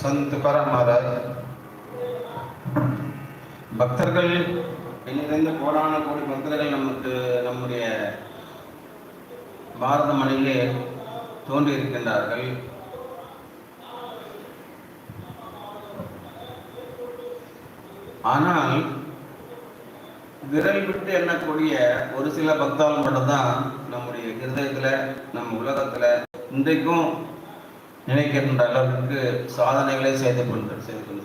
संत तुकाराम महाराज பக்தர்கள் இன்னிலிருந்து கோடான கோடி பக்தர்கள் நமக்கு நம்முடைய பாரத மண்ணிலே தோன்றி இருக்கின்றார்கள். ஆனால் விரல் விட்டு எண்ணக்கூடிய ஒரு சில பக்தால் மட்டும்தான் நம்முடைய இருதயத்தில் நம்ம உலகத்தில் இன்றைக்கும் நினைக்கின்ற அளவுக்கு சாதனைகளை செய்து கொண்டிருக்கிறார்கள்.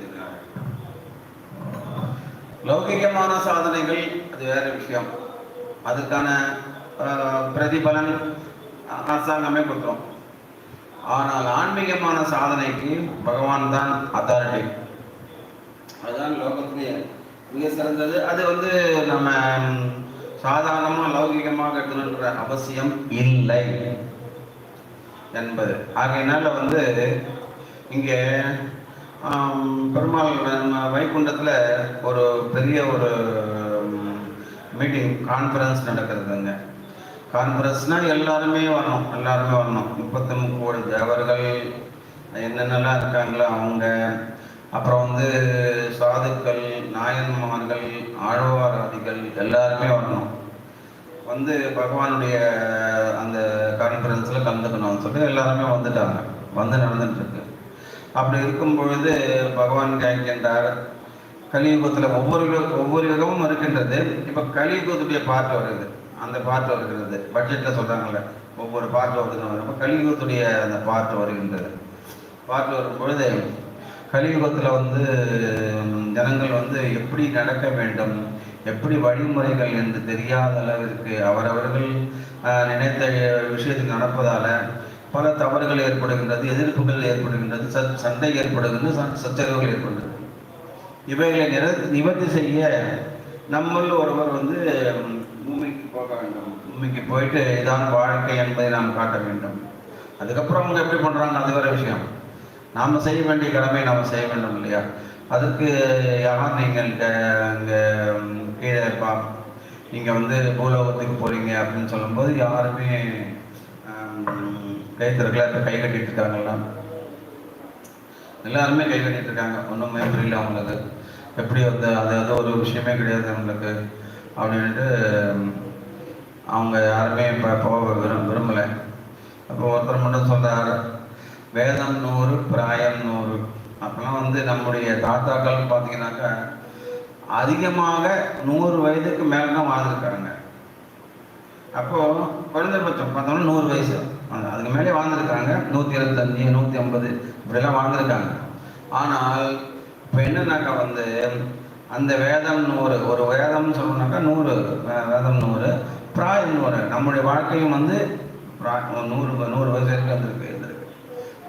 லௌகிகமான சாதனைகள் அது வேற விஷயம், அதுக்கான பிரதிபலன் அரசாங்கமே கொடுக்குறோம். ஆனால் ஆன்மீகமான சாதனைக்கு பகவான் தான் அத்தாரிட்டி, அதுதான் லோகத்திலேயே மிக சிறந்தது. அது நம்ம சாதாரணமாக லௌகிகமாக எடுத்துன்ற அவசியம் இல்லை என்பது. ஆகையினால இங்கே பெருமாள் வைகுண்டத்தில் ஒரு பெரிய ஒரு மீட்டிங் கான்ஃபரன்ஸ் நடக்கிறதுங்க. கான்ஃபரன்ஸ்னால் எல்லாருமே வரணும். 33 கோடி தேவர்கள் என்னென்னலாம் இருக்காங்களோ அவங்க, அப்புறம் சாதுக்கள், நாயன்மார்கள், ஆழ்வாராதிகள் எல்லாருமே வரணும். பகவானுடைய அந்த கான்ஃபரன்ஸில் கலந்துக்கணும்னு சொல்லி எல்லாருமே வந்துட்டாங்க. நடந்துட்டுருக்கு. அப்படி இருக்கும் பொழுது பகவான் கேட்கின்றார், கலியுகத்தில் ஒவ்வொரு யுகமும் இருக்கின்றது. இப்போ கலியுகத்துடைய பாட்டு வருது, அந்த பாட்டு வருகிறது. பட்ஜெட்டில் சொல்கிறாங்கல்ல, ஒவ்வொரு பாட்டு வருதுன்னு. இப்போ கலியுகத்துடைய அந்த பாட்டு வருகின்றது. பாட்டு வரும்பொழுது கலியுகத்தில் ஜனங்கள் எப்படி நடக்க வேண்டும், எப்படி வழிமுறைகள் என்று தெரியாத அளவிற்கு அவரவர்கள் நினைத்த விஷயத்தில் நடப்பதால் பல தவறுகள் ஏற்படுகின்றது, எதிர்ப்புகள் ஏற்படுகின்றது, சண்டை ஏற்படுகின்றது, சச்சரவுகள் ஏற்படுகிறது. இவைகளை நிவர்த்தி செய்ய நம்மள் ஒருவர் பூமிக்கு போக வேண்டும். பூமிக்கு போயிட்டு இதான் வாழ்க்கை என்பதை நாம் காட்ட வேண்டும். அதுக்கப்புறம் அவங்க எப்படி பண்ணுறாங்க அது வேறு விஷயம். நாம் செய்ய வேண்டிய கடமை நாம் செய்ய வேண்டும் இல்லையா? அதுக்கு யார் நீங்கள் இங்கே கீழே இருப்பா, நீங்கள் பூலோகத்துக்கு போகிறீங்க அப்படின்னு சொல்லும்போது யாருமே கைத்தர்களாக இப்போ கை கட்டிட்டு இருக்காங்கல்லாம், எல்லாருமே கை கட்டிட்டு இருக்காங்க. ஒன்றுமே புரியல அவங்களுக்கு. எப்படி அது ஒரு விஷயமே கிடையாது அவங்களுக்கு அப்படின்ட்டு அவங்க யாருமே இப்போ போக விரும்பலை. அப்போ ஒருத்தர் மட்டும் சொல்கிறார், வேதம் 100 பிராயம் 100. அப்போலாம் நம்முடைய தாத்தாக்கள் பார்த்தீங்கன்னாக்கா அதிகமாக 100 வயதுக்கு மேலே தான் வாழ்ந்துருக்காங்க. அப்போது குறைந்தபட்சம் பார்த்தோம்னா 100 வயசு, அதுக்கு மேலே வாழ்ந்துருக்காங்க. 125, 150 இப்படிலாம் வாழ்ந்துருக்காங்க. ஆனால் இப்போ என்னன்னாக்கா அந்த வேதம் 100, ஒரு வேதம்னு சொல்லணுன்னாக்கா 100 வேதம் 100 பிராயம் 100. நம்முடைய வாழ்க்கையும் 100 வயசு வரைக்கும் இருந்திருக்கு.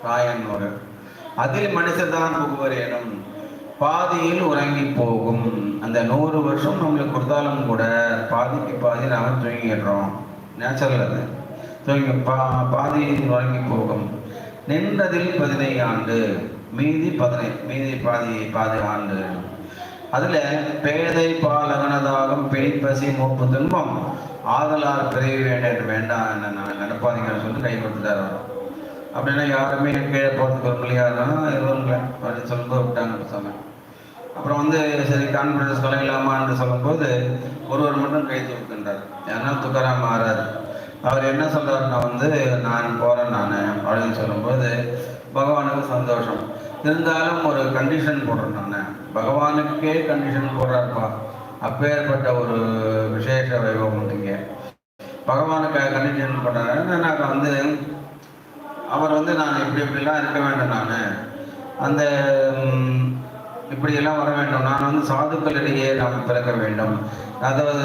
பிராயம் 100. அதில் மனுஷர் தான் புகுவர் எனும் பாதியில் உறங்கி போகும். அந்த 100 வருஷம் நம்மளுக்கு கொடுத்தாலும் கூட பாதிக்கு பாதி நாம் தூங்கிடுறோம். நேச்சுரல் அது. பாதியில் உறங்கி போகும். நின்றதில் 15 ஆண்டு, மீதி பாதி ஆண்டு. அதில் பேதை பாலகனதாகும் பிணிப்பசி மூப்பு துன்பம் ஆதலார் பிறவி வேண்டாம் என்ன நடப்பாதீங்கன்னு சொல்லி கை கொடுத்துட்டார். அப்படின்னா யாருமே கீழே போகிறதுக்கு விரும்பலையாருன்னா வருவாங்க அப்படின்னு சொல்லும்போது விட்டாங்க பேசாம. அப்புறம் சரி கான்ஃபரன்ஸ் கலையிலாமான்னு சொல்லும்போது ஒருவர் மட்டும் கை தூக்கின்றார். ஏன்னா துக்காராம் மகாராஜ் அவர் என்ன சொல்கிறாருன்னா நான் போகிறேன் அப்படின்னு சொல்லும்போது பகவானுக்கு சந்தோஷம். இருந்தாலும் ஒரு கண்டிஷன் போடுறேன் நான். பகவானுக்கே கண்டிஷன் போடுறாருப்பா, அப்பேற்பட்ட ஒரு விசேஷ வைபவம் இங்கே. பகவானுக்கு கண்டிஷன் போடுறாரு. நாங்கள் அவர் நான் இப்படிலாம் இருக்க வேண்டும், நான் அந்த இப்படியெல்லாம் வர வேண்டும், நான் சாதுக்களிடையே நாம் பிறக்க வேண்டும், அதாவது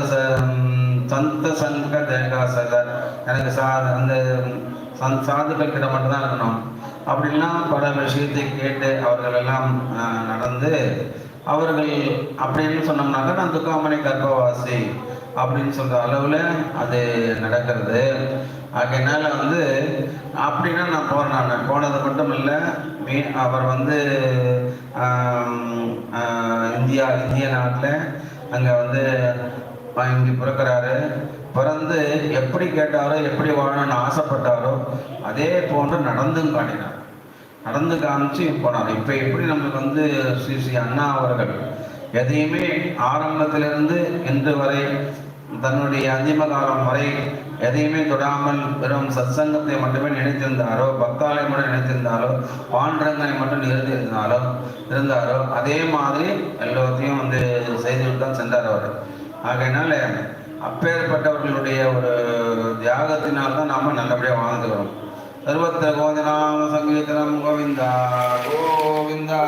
சந்த சங்க தேகாசகர், எனக்கு அந்த சாதுக்கள் கிட்ட மட்டும்தான் இருக்கணும் அப்படின்லாம் பல விஷயத்தை கேட்டு அவர்களெல்லாம் நடந்து அவர்கள் அப்படின்னு சொன்னோம்னாக்கா நான் துக்காமணி கர்ப்பவாசி அப்படின்னு சொல்கிற அளவில் அது நடக்கிறது. ஆகையினால அப்படின்னா நான் போகிறேன். நான் போனது மட்டும் இல்லை, அவர் இந்திய நாட்டில் அங்கே இங்கே பிறக்கிறாரு. பிறந்து எப்படி கேட்டாரோ, எப்படி வாழணும்னு ஆசைப்பட்டாரோ அதே போன்று நடந்தும் காட்டினார். நடந்து காமிச்சு போனார். இப்போ எப்படி நம்மளுக்கு வந்து ஸ்ரீ ஸ்ரீ அண்ணா அவர்கள் எதையுமே ஆரம்பத்திலிருந்து இன்று வரை தன்னுடைய அந்திம காலம் வரை எதையுமே தொடாமல் வெறும் சத்சங்கத்தை மட்டுமே நினைத்திருந்தாரோ, பக்தாலை மட்டும் நினைத்திருந்தாலோ, பாண்டரங்கனை மட்டும் இருந்தாரோ அதே மாதிரி எல்லாத்தையும் வந்து செய்துவிட்டு தான் சென்றார் அவர். ஆகையினால அப்பேற்பட்டவர்களுடைய ஒரு தியாகத்தினால்தான் நாம நல்லபடியாக வாழ்ந்து வரோம். சர்வத்திர கோவிந்தநாம சங்கீர்த்தனம் கோவிந்தா கோவிந்தா.